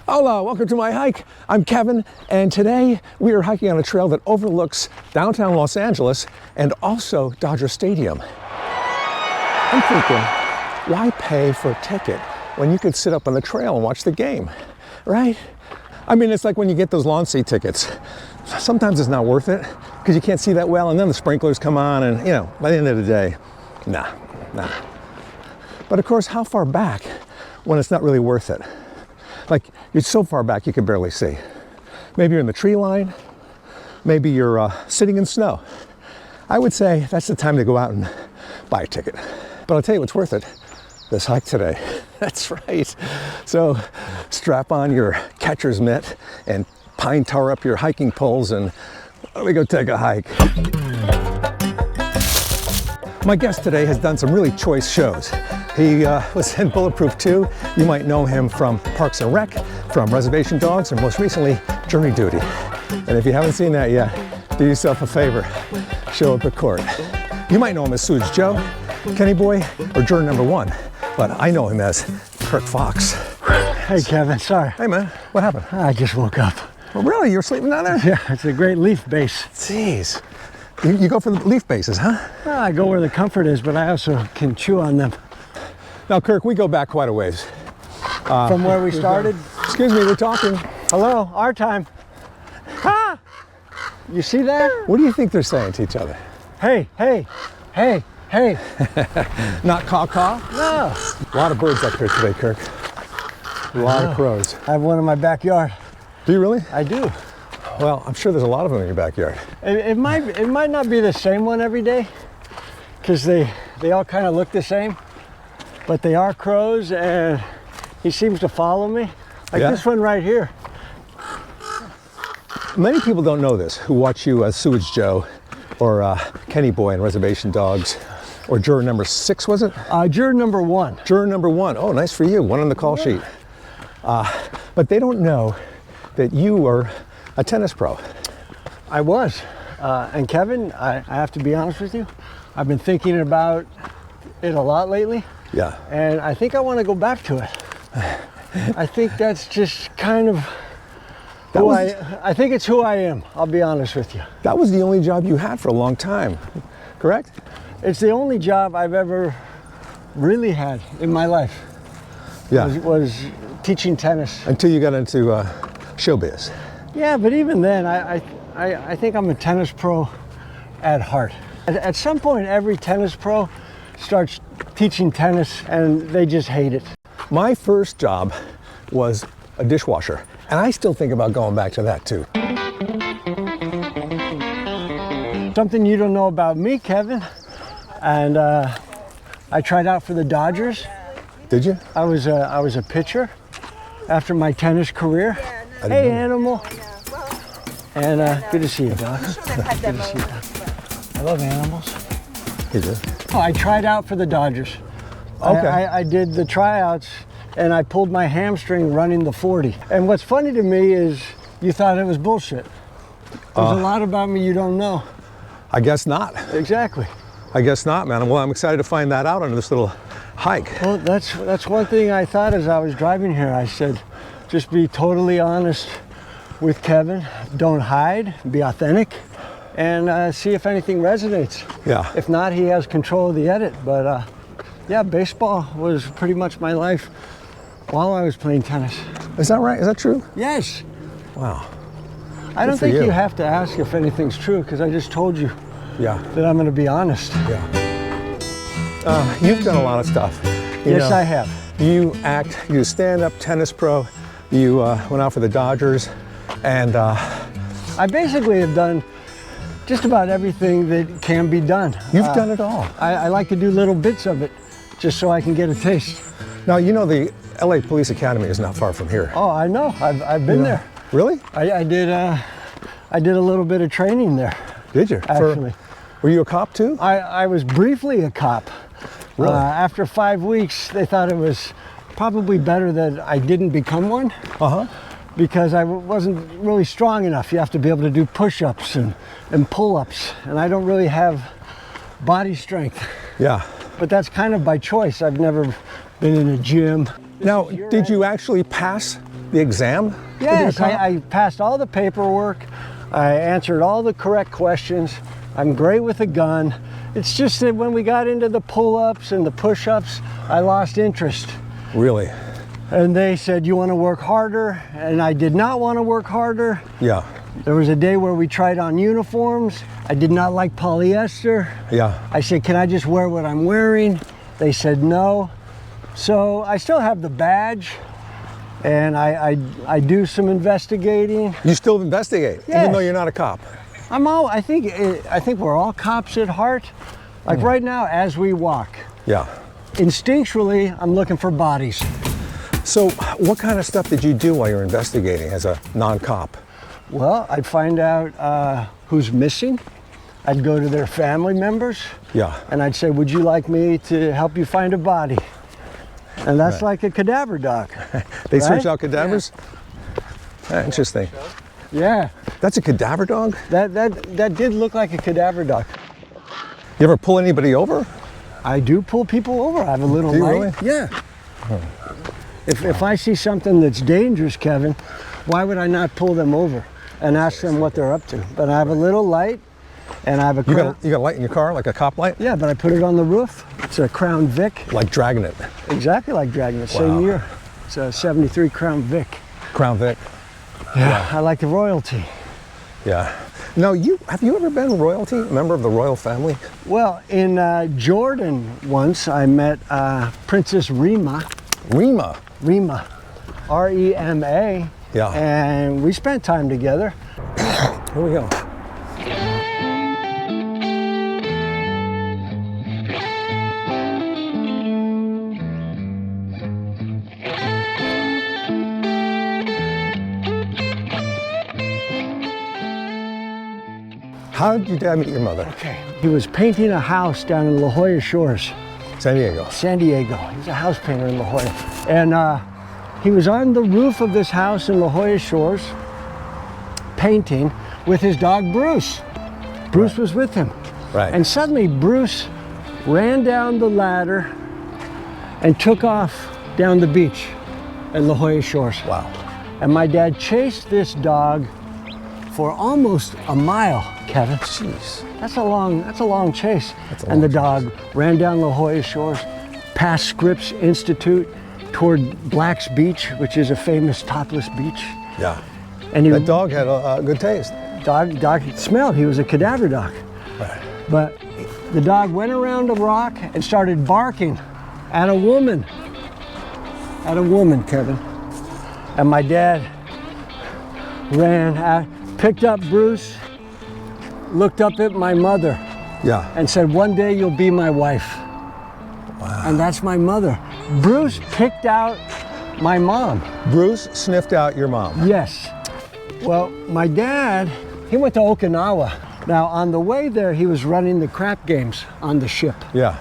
Hola, welcome to my hike. I'm Kevin, and today we are hiking on a trail that overlooks downtown Los Angeles and also Dodger Stadium. I'm thinking, why pay for a ticket when you could sit up on the trail and watch the game, right? I mean, it's like when you get those lawn seat tickets. Sometimes it's not worth it because you can't see that well, and then the sprinklers come on, and you know, by the end of the day, nah. But of course, how far back when it's not really worth it? Like, you're so far back you can barely see. Maybe you're in the tree line, maybe you're sitting in snow. I would say that's the time to go out and buy a ticket. But I'll tell you what's worth it, this hike today. That's right. So strap on your catcher's mitt and pine tar up your hiking poles, and let me go take a hike. My guest today has done some really choice shows. He was in Bulletproof 2. You might know him from Parks and Rec, from Reservation Dogs, and most recently, Jury Duty. And if you haven't seen that yet, do yourself a favor, show up at court. You might know him as Sewage Joe, Kenny Boy, or Juror number 1, but I know him as Kirk Fox. Hey Kevin, sorry. Hey man, what happened? I just woke up. Well, really? You were sleeping down there? Yeah, it's a great leaf base. Jeez. You go for the leaf bases, huh? Well, I go where the comfort is, but I also can chew on them. Now, Kirk, we go back quite a ways. From where we started? Excuse me, we're talking. Hello, our time. Ha! You see that? What do you think they're saying to each other? Hey, hey, hey, hey. Not caw-caw? No. A lot of birds up here today, Kirk. A lot of crows. I have one in my backyard. Do you really? I do. Well, I'm sure there's a lot of them in your backyard. It might not be the same one every day, because they all kind of look the same. But they are crows, and he seems to follow me. Like this one right here. Many people don't know this who watch you as Sewage Joe or Kenny Boy in Reservation Dogs, or Juror number 6, was it? Juror number 1. Juror number 1. Oh, nice for you. 1 on the call sheet. But they don't know that you were a tennis pro. I was. And Kevin, I have to be honest with you, I've been thinking about it a lot lately. Yeah. And I think I want to go back to it. I think that's just kind of who I think it's who I am, I'll be honest with you. That was the only job you had for a long time, correct? It's the only job I've ever really had in my life. Yeah. Was teaching tennis. Until you got into showbiz. Yeah, but even then, I think I'm a tennis pro at heart. At some point, every tennis pro starts teaching tennis and they just hate it. My first job was a dishwasher, and I still think about going back to that too. Something you don't know about me, Kevin, and I tried out for the Dodgers. Did you? I was a pitcher after my tennis career. Hey, animal. And good to see you, Doc. Good to see you, Doc. I love animals. You did? Oh, I tried out for the Dodgers. Okay. I did the tryouts, and I pulled my hamstring running the 40. And what's funny to me is you thought it was bullshit. There's a lot about me you don't know. I guess not. Exactly. I guess not, man. Well, I'm excited to find that out on this little hike. Well, that's one thing I thought as I was driving here. I said, just be totally honest with Kevin. Don't hide. Be authentic. And see if anything resonates. Yeah. If not, he has control of the edit. But yeah, baseball was pretty much my life while I was playing tennis. Is that right? Is that true? Yes. Wow. I don't think you have to ask if anything's true, because I just told you that I'm going to be honest. Yeah. You've done a lot of stuff. Yes, I have. You act, you stand-up tennis pro, you went out for the Dodgers, and I basically have done just about everything that can be done. You've done it all. I like to do little bits of it just so I can get a taste. Now, you know the LA Police Academy is not far from here. Oh, I know. I've been there. Really? I did a little bit of training there. Did you? Actually. Were you a cop too? I was briefly a cop. Really? After 5 weeks, they thought it was probably better that I didn't become one. Because I wasn't really strong enough. You have to be able to do push-ups and pull-ups, and I don't really have body strength. Yeah. But that's kind of by choice. I've never been in a gym. Now, did you actually pass the exam? to be a Yes, cop? I passed all the paperwork. I answered all the correct questions. I'm great with a gun. It's just that when we got into the pull-ups and the push-ups, I lost interest. Really? And they said, you want to work harder? And I did not want to work harder. Yeah. There was a day where we tried on uniforms. I did not like polyester. Yeah. I said, can I just wear what I'm wearing? They said no. So I still have the badge, and I do some investigating. You still investigate, even Yes. though you're not a cop. I think we're all cops at heart. Like right now, as we walk, Yeah. instinctually, I'm looking for bodies. So what kind of stuff did you do while you're investigating as a non-cop? Well, I'd find out who's missing. I'd go to their family members. Yeah. And I'd say, would you like me to help you find a body? And that's Right. like a cadaver dog. They Right? search out cadavers? Interesting. Yeah, That's a cadaver dog? that did look like a cadaver dog. You ever pull anybody over? I do pull people over. I have a little Do you light. really? Yeah. If I see something that's dangerous, Kevin, why would I not pull them over and ask them what they're up to? But I have a little light, and I have a You crown. got a light in your car, like a cop light? Yeah, but I put it on the roof. It's a Crown Vic, Like dragging it. exactly like Dragon. Wow. Same year. It's a '73 Crown Vic. Crown Vic. Yeah, I like the royalty. Yeah. Now, have you ever been royalty, a member of the royal family? Well, in Jordan once, I met Princess Rima. Rima. Rima, R-E-M-A. Yeah. And we spent time together. Here we go. How did your dad meet your mother? Okay. He was painting a house down in La Jolla Shores, San Diego. San Diego. He was a house painter in La Jolla. And he was on the roof of this house in La Jolla Shores, painting with his dog Bruce. Bruce was with him. Right. And suddenly Bruce ran down the ladder and took off down the beach at La Jolla Shores. Wow. And my dad chased this dog for almost a mile, Kevin. Jeez. That's a long chase. That's a And the long dog ran down La Jolla Shores, past Scripps Institute, toward Black's Beach, which is a famous topless beach. Yeah. And he, That dog had a good taste. dog smelled. He was a cadaver dog. Right. But the dog went around a rock and started barking at a woman. At a woman, Kevin. And my dad ran, picked up Bruce, looked up at my mother, Yeah. and said, one day you'll be my wife. Wow. And that's my mother. Bruce picked out my mom. Bruce sniffed out your mom. Yes. Well, my dad, he went to Okinawa. Now, on the way there, he was running the crap games on the ship. Yeah.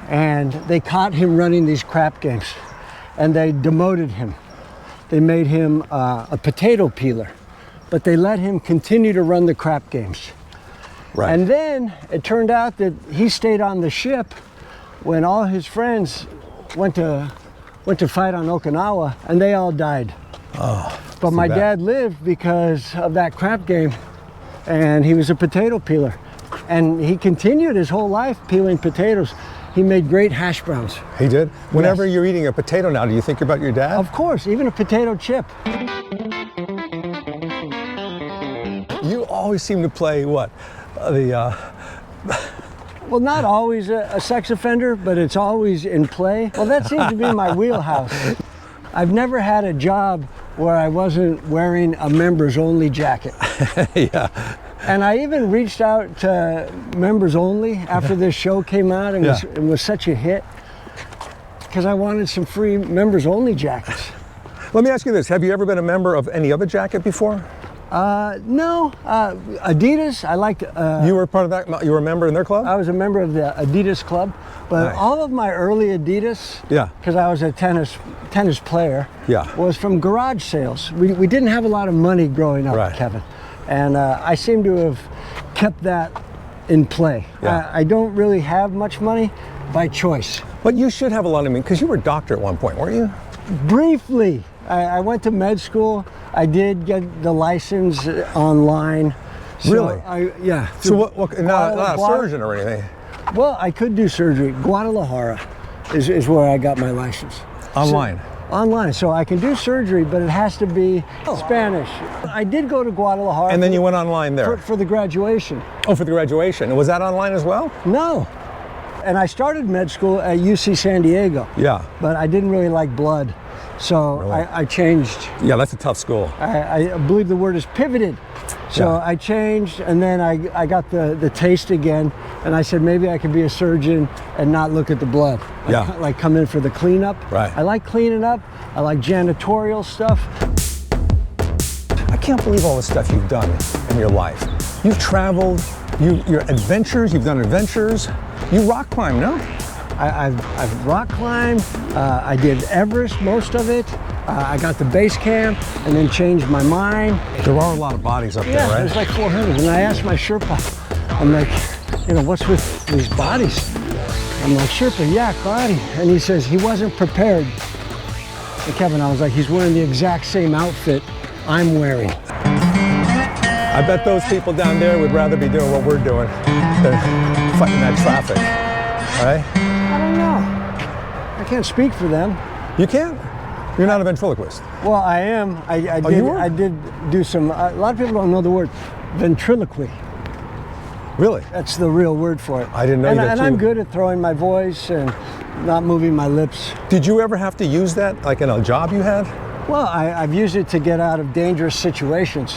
And they caught him running these crap games. And they demoted him. They made him a potato peeler. But they let him continue to run the crap games. Right. And then it turned out that he stayed on the ship when all his friends went to fight on Okinawa, and they all died. Oh, But too my bad. dad lived because of that crap game, and he was a potato peeler. And he continued his whole life peeling potatoes. He made great hash browns. He did? Whenever Yes. you're eating a potato now, do you think about your dad? Of course, even a potato chip. You always seem to play what? Well, not always a sex offender, but it's always in play. Well, that seems to be my wheelhouse. I've never had a job where I wasn't wearing a members only jacket. Yeah. And I even reached out to members only after this show came out and Yeah. it was such a hit because I wanted some free members only jackets. Let me ask you this. Have you ever been a member of any other jacket before? No, Adidas, I liked, You were part of that? You were a member in their club? I was a member of the Adidas club, but Nice. all of my early Adidas, Yeah. because I was a tennis player, Yeah. was from garage sales. We didn't have a lot of money growing up, Right. Kevin. And I seem to have kept that in play. Yeah. I don't really have much money by choice. But you should have a lot of money because you were a doctor at one point, weren't you? Briefly, I went to med school. I did get the license online. So Really? Yeah. So what not a surgeon or anything? Well, I could do surgery. Guadalajara is where I got my license. Online? Online. So I can do surgery, but it has to be Spanish. I did go to Guadalajara. And then you went online there? For the graduation. Oh, for the graduation. And was that online as well? No. And I started med school at UC San Diego. Yeah. But I didn't really like blood. So Really? I changed. Yeah, that's a tough school. I believe the word is pivoted. So Yeah. I changed, and then I got the taste again, and I said maybe I could be a surgeon and not look at the blood. Like come in for the cleanup. Right. I like cleaning up. I like janitorial stuff. I can't believe all the stuff you've done in your life. You've traveled, your adventures, you've done adventures. You rock climb, no? I've rock climbed. I did Everest, most of it. I got to base camp and then changed my mind. There are a lot of bodies up there, Yeah, right? there's like 400. And I asked my Sherpa, I'm like, what's with these bodies? I'm like, Sherpa, yeah, karate. And he says he wasn't prepared. And Kevin, I was like, he's wearing the exact same outfit I'm wearing. I bet those people down there would rather be doing what we're doing than fighting that traffic, right? I don't know. I can't speak for them. You can't? You're not a ventriloquist. Well, I am. I did do some, a lot of people don't know the word ventriloquy. Really? That's the real word for it. I didn't know that And I'm good at throwing my voice and not moving my lips. Did you ever have to use that, like in a job you had? Well, I've used it to get out of dangerous situations.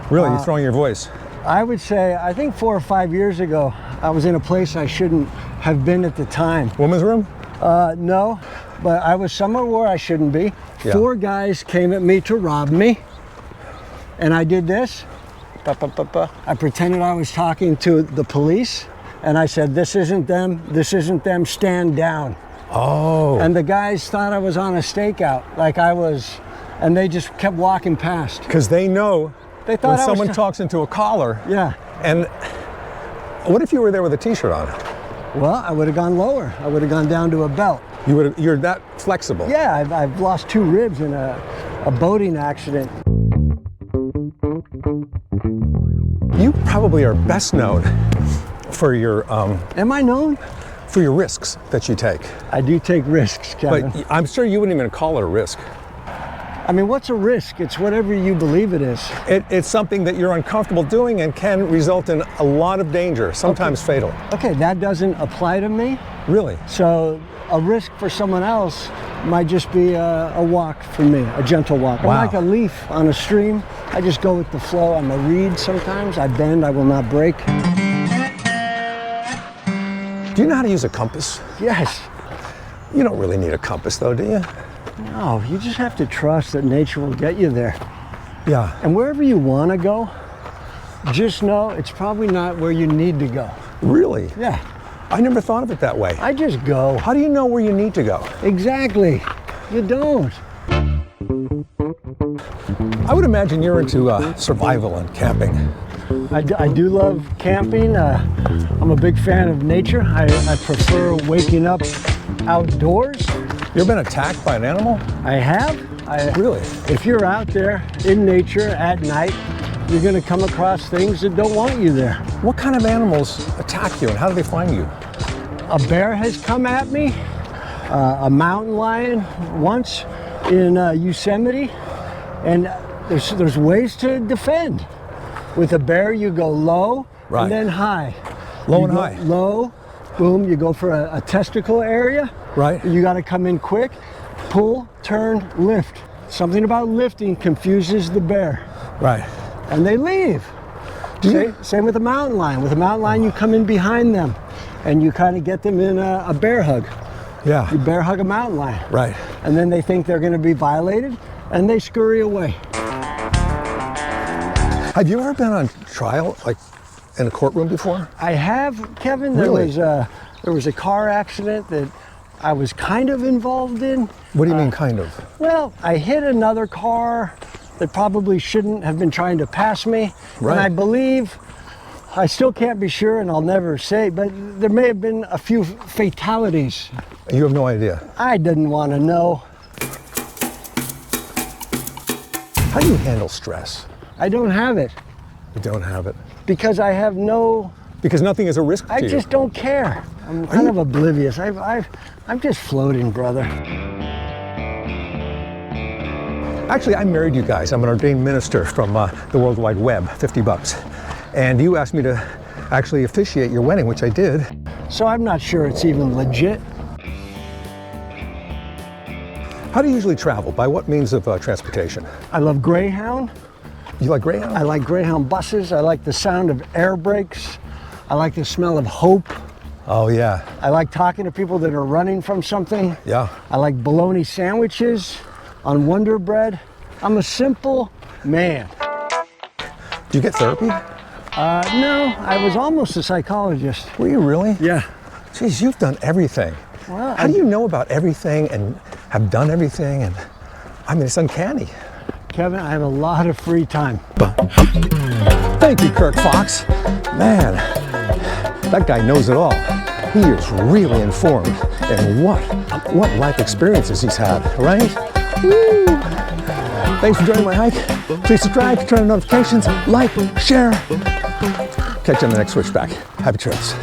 Really, you're throwing your voice? I would say, I think 4 or 5 years ago, I was in a place I shouldn't have been at the time. Woman's room? No, but I was somewhere where I shouldn't be. Yeah. 4 guys came at me to rob me, and I did this. I pretended I was talking to the police, and I said, this isn't them, stand down. Oh. And the guys thought I was on a stakeout, like I was, and they just kept walking past. Because they know They thought when I was someone talks into a collar. Yeah. And what if you were there with a t-shirt on? Well, I would have gone lower. I would have gone down to a belt. You're that flexible. Yeah, I've lost 2 ribs in a boating accident. You probably are best known for your Am I known? for your risks that you take. I do take risks, Kevin. But I'm sure you wouldn't even call it a risk. I mean, what's a risk? It's whatever you believe it is. It's something that you're uncomfortable doing and can result in a lot of danger, sometimes fatal. Okay, that doesn't apply to me. Really? So a risk for someone else might just be a walk for me, a gentle walk. Wow. I'm like a leaf on a stream. I just go with the flow. I'm a reed sometimes. I bend, I will not break. Do you know how to use a compass? Yes. You don't really need a compass though, do you? No, you just have to trust that nature will get you there. Yeah. And wherever you want to go, just know it's probably not where you need to go. Really? Yeah, I never thought of it that way. I just go. How do you know where you need to go? Exactly. You don't. I would imagine you're into survival and camping. I do love camping. I'm a big fan of nature. I prefer waking up outdoors. You ever been attacked by an animal? I have. Really? If you're out there in nature at night, you're going to come across things that don't want you there. What kind of animals attack you and how do they find you? A bear has come at me, a mountain lion once in Yosemite, and there's ways to defend. With a bear, you go low Right. and then high. Low You and go high. Low, boom, you go for a testicle area. Right. You got to come in quick, pull, turn, lift. Something about lifting confuses the bear, Right. and they leave. Same with a mountain lion. With a mountain lion, you come in behind them, and you kind of get them in a bear hug. Yeah. You bear hug a mountain lion. Right. And then they think they're going to be violated, and they scurry away. Have you ever been on trial, like in a courtroom before? I have, Kevin. Really? There was a car accident that I was kind of involved in. What do you mean, kind of? Well, I hit another car that probably shouldn't have been trying to pass me. Right. And I believe, I still can't be sure and I'll never say, but there may have been a few fatalities. You have no idea. I didn't want to know. How do you handle stress? I don't have it You don't have it. because I have no, Because nothing is a risk to I you. just don't care. I'm kind of oblivious. I'm just floating, brother. Actually, I married you guys. I'm an ordained minister from the World Wide Web, 50 bucks. And you asked me to actually officiate your wedding, which I did. So I'm not sure it's even legit. How do you usually travel? By what means of transportation? I love Greyhound. You like Greyhound? I like Greyhound buses. I like the sound of air brakes. I like the smell of hope. Oh, yeah. I like talking to people that are running from something. Yeah. I like bologna sandwiches on Wonder Bread. I'm a simple man. Do you get therapy? No, I was almost a psychologist. Were you really? Yeah. Jeez, you've done everything. Well, How do you know about everything and have done everything? And I mean, it's uncanny. Kevin, I have a lot of free time. Thank you, Kirk Fox. Man, that guy knows it all. He is really informed. And what life experiences he's had, right? Woo! Thanks for joining my hike. Please subscribe, turn on notifications, like, share. Catch you on the next switchback. Happy trails.